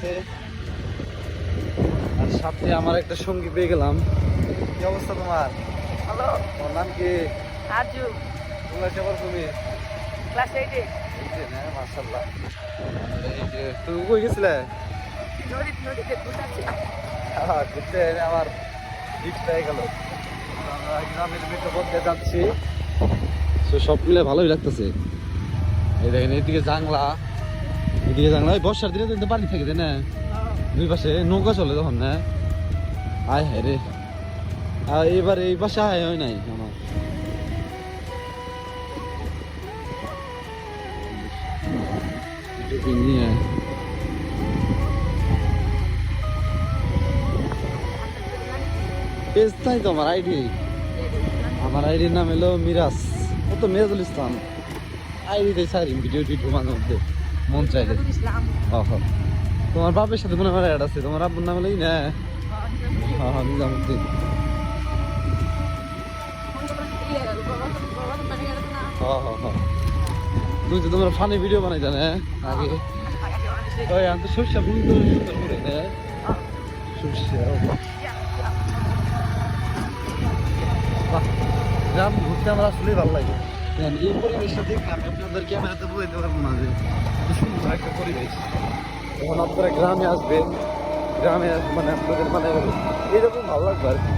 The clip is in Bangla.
আছে, আর সাথে আমার একটা সঙ্গী পেয়ে গেলাম। কি অবস্থা তোমার? হ্যালো, তোমার নাম কি? আজু। ক্লাসে পড়ো তুমি? ক্লাস 8-এ। মাশাআল্লাহ। এই যে তুমি কই গেছিলে? নদীতে ঘুরতে। ঘুরতে এনে আমার রিক্স পেয়ে গেল। আমরা গ্রামের ভিতর মধ্যে যাচ্ছি, তো সব মিলে ভালোই লাগতেছে। এই দেখেন এদিকে জাংলা, এদিকে জাংলা। ওই বর্ষার দিনে তো পানি থাকে, তাই না? দুই পাশে নৌকা চলে তখন, না? আয় হায় রে, এবার এই পাশে আয় হয় নাই আমার। নিয়ে পেজ তাই তো আমার আইডি। আমার আইডির নাম হলো মিরাজ, ও তো মিরাজুল ইসলাম। আইডিতে সারি ভিডিও টিডিও মাঝে মধ্যে মন চাইলে। তোমার বাপের সাথে মনে হয় অ্যাড আছে, তোমার আব্বুর নাম হলোই না? হ্যাঁ, নিজামুদ্দিন। তুমি তো তোমরা ফানি ভিডিও বানাই জানে আগে। ওই আমি তো সরষা বুঝি তো সুন্দর করে, হ্যাঁ সরষা। গ্রাম ঘুরতে আমার আসলেই ভালো লাগে। এই পরিবেশটা দেখলাম আপনাদের ক্যামেরাতে বুঝতে পারবো না যে সুন্দর একটা পরিবেশ। যখন আপনারা গ্রামে আসবেন, গ্রামে মানে আপনাদের মানে এরকম ভালো লাগবে আর কি।